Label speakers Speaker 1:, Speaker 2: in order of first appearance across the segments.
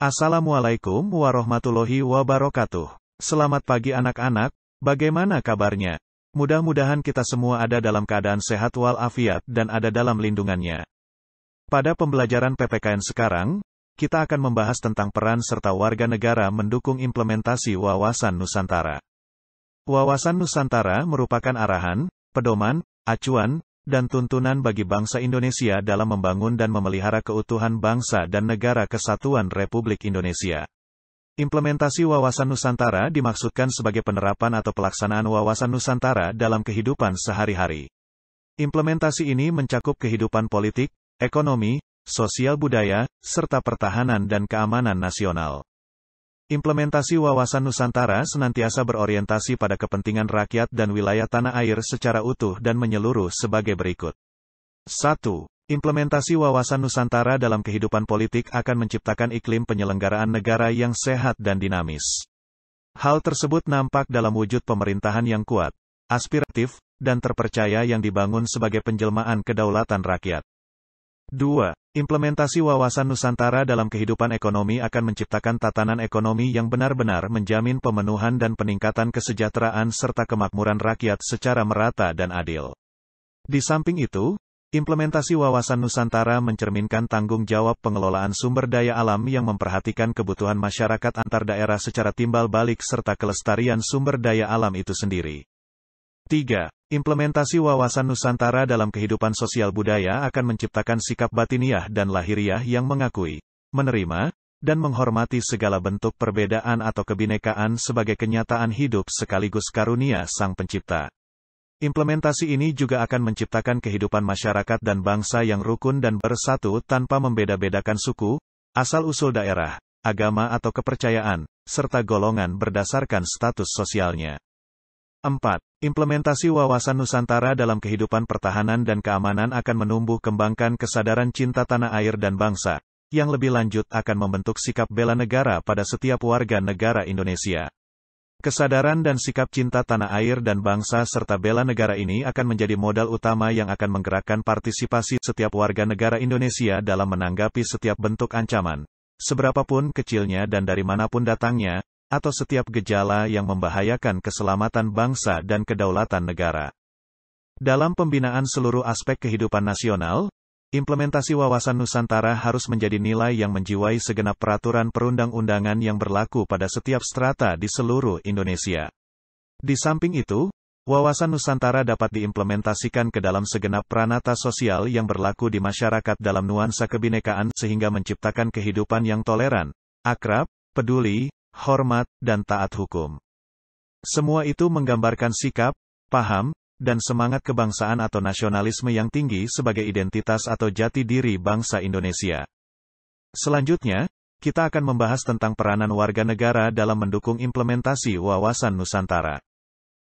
Speaker 1: Assalamualaikum warahmatullahi wabarakatuh. Selamat pagi anak-anak, bagaimana kabarnya? Mudah-mudahan kita semua ada dalam keadaan sehat walafiat dan ada dalam lindungannya. Pada pembelajaran PPKN sekarang, kita akan membahas tentang peran serta warga negara mendukung implementasi Wawasan Nusantara. Wawasan Nusantara merupakan arahan, pedoman, acuan, dan tuntunan bagi bangsa Indonesia dalam membangun dan memelihara keutuhan bangsa dan negara kesatuan Republik Indonesia. Implementasi Wawasan Nusantara dimaksudkan sebagai penerapan atau pelaksanaan Wawasan Nusantara dalam kehidupan sehari-hari. Implementasi ini mencakup kehidupan politik, ekonomi, sosial budaya, serta pertahanan dan keamanan nasional. Implementasi Wawasan Nusantara senantiasa berorientasi pada kepentingan rakyat dan wilayah tanah air secara utuh dan menyeluruh sebagai berikut. 1. Implementasi Wawasan Nusantara dalam kehidupan politik akan menciptakan iklim penyelenggaraan negara yang sehat dan dinamis. Hal tersebut nampak dalam wujud pemerintahan yang kuat, aspiratif, dan terpercaya yang dibangun sebagai penjelmaan kedaulatan rakyat. 2. Implementasi Wawasan Nusantara dalam kehidupan ekonomi akan menciptakan tatanan ekonomi yang benar-benar menjamin pemenuhan dan peningkatan kesejahteraan serta kemakmuran rakyat secara merata dan adil. Di samping itu, implementasi Wawasan Nusantara mencerminkan tanggung jawab pengelolaan sumber daya alam yang memperhatikan kebutuhan masyarakat antar daerah secara timbal balik serta kelestarian sumber daya alam itu sendiri. 3. Implementasi Wawasan Nusantara dalam kehidupan sosial budaya akan menciptakan sikap batiniah dan lahiriah yang mengakui, menerima, dan menghormati segala bentuk perbedaan atau kebinekaan sebagai kenyataan hidup sekaligus karunia Sang Pencipta. Implementasi ini juga akan menciptakan kehidupan masyarakat dan bangsa yang rukun dan bersatu tanpa membeda-bedakan suku, asal-usul daerah, agama atau kepercayaan, serta golongan berdasarkan status sosialnya. 4. Implementasi Wawasan Nusantara dalam kehidupan pertahanan dan keamanan akan menumbuh kembangkan kesadaran cinta tanah air dan bangsa, yang lebih lanjut akan membentuk sikap bela negara pada setiap warga negara Indonesia. Kesadaran dan sikap cinta tanah air dan bangsa serta bela negara ini akan menjadi modal utama yang akan menggerakkan partisipasi setiap warga negara Indonesia dalam menanggapi setiap bentuk ancaman, seberapapun kecilnya dan dari manapun datangnya, atau setiap gejala yang membahayakan keselamatan bangsa dan kedaulatan negara. Dalam pembinaan seluruh aspek kehidupan nasional, implementasi Wawasan Nusantara harus menjadi nilai yang menjiwai segenap peraturan perundang-undangan yang berlaku pada setiap strata di seluruh Indonesia. Di samping itu, Wawasan Nusantara dapat diimplementasikan ke dalam segenap pranata sosial yang berlaku di masyarakat dalam nuansa kebinekaan sehingga menciptakan kehidupan yang toleran, akrab, peduli, hormat, dan taat hukum. Semua itu menggambarkan sikap, paham, dan semangat kebangsaan atau nasionalisme yang tinggi sebagai identitas atau jati diri bangsa Indonesia. Selanjutnya, kita akan membahas tentang peranan warga negara dalam mendukung implementasi Wawasan Nusantara.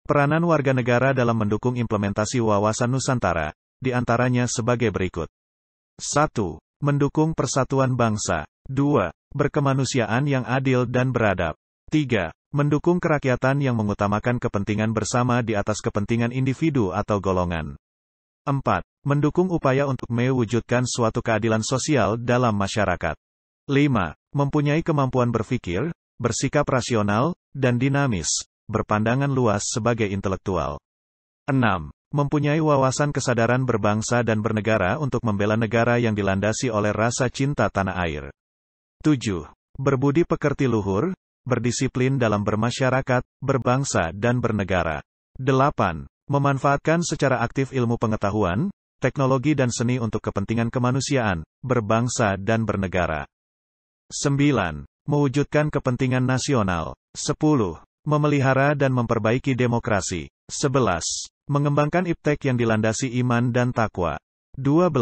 Speaker 1: Peranan warga negara dalam mendukung implementasi Wawasan Nusantara, diantaranya sebagai berikut. 1. Mendukung persatuan bangsa. 2. Berkemanusiaan yang adil dan beradab. 3. Mendukung kerakyatan yang mengutamakan kepentingan bersama di atas kepentingan individu atau golongan. 4. Mendukung upaya untuk mewujudkan suatu keadilan sosial dalam masyarakat. 5. Mempunyai kemampuan berpikir, bersikap rasional, dan dinamis, berpandangan luas sebagai intelektual. 6. Mempunyai wawasan kesadaran berbangsa dan bernegara untuk membela negara yang dilandasi oleh rasa cinta tanah air. 7. Berbudi pekerti luhur, berdisiplin dalam bermasyarakat, berbangsa dan bernegara. 8. Memanfaatkan secara aktif ilmu pengetahuan, teknologi dan seni untuk kepentingan kemanusiaan, berbangsa dan bernegara. 9. Mewujudkan kepentingan nasional. 10. Memelihara dan memperbaiki demokrasi. 11. Mengembangkan iptek yang dilandasi iman dan takwa. 12.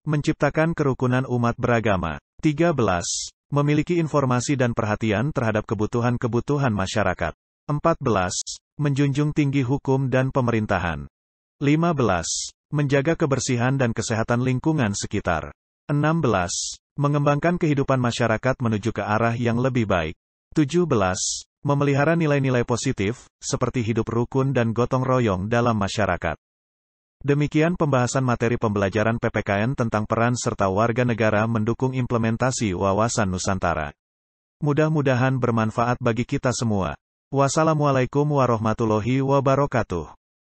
Speaker 1: Menciptakan kerukunan umat beragama. 13. Memiliki informasi dan perhatian terhadap kebutuhan-kebutuhan masyarakat. 14. Menjunjung tinggi hukum dan pemerintahan. 15. Menjaga kebersihan dan kesehatan lingkungan sekitar. 16. Mengembangkan kehidupan masyarakat menuju ke arah yang lebih baik. 17. Memelihara nilai-nilai positif, seperti hidup rukun dan gotong royong dalam masyarakat. Demikian pembahasan materi pembelajaran PPKN tentang peran serta warga negara mendukung implementasi Wawasan Nusantara. Mudah-mudahan bermanfaat bagi kita semua. Wassalamualaikum warahmatullahi wabarakatuh.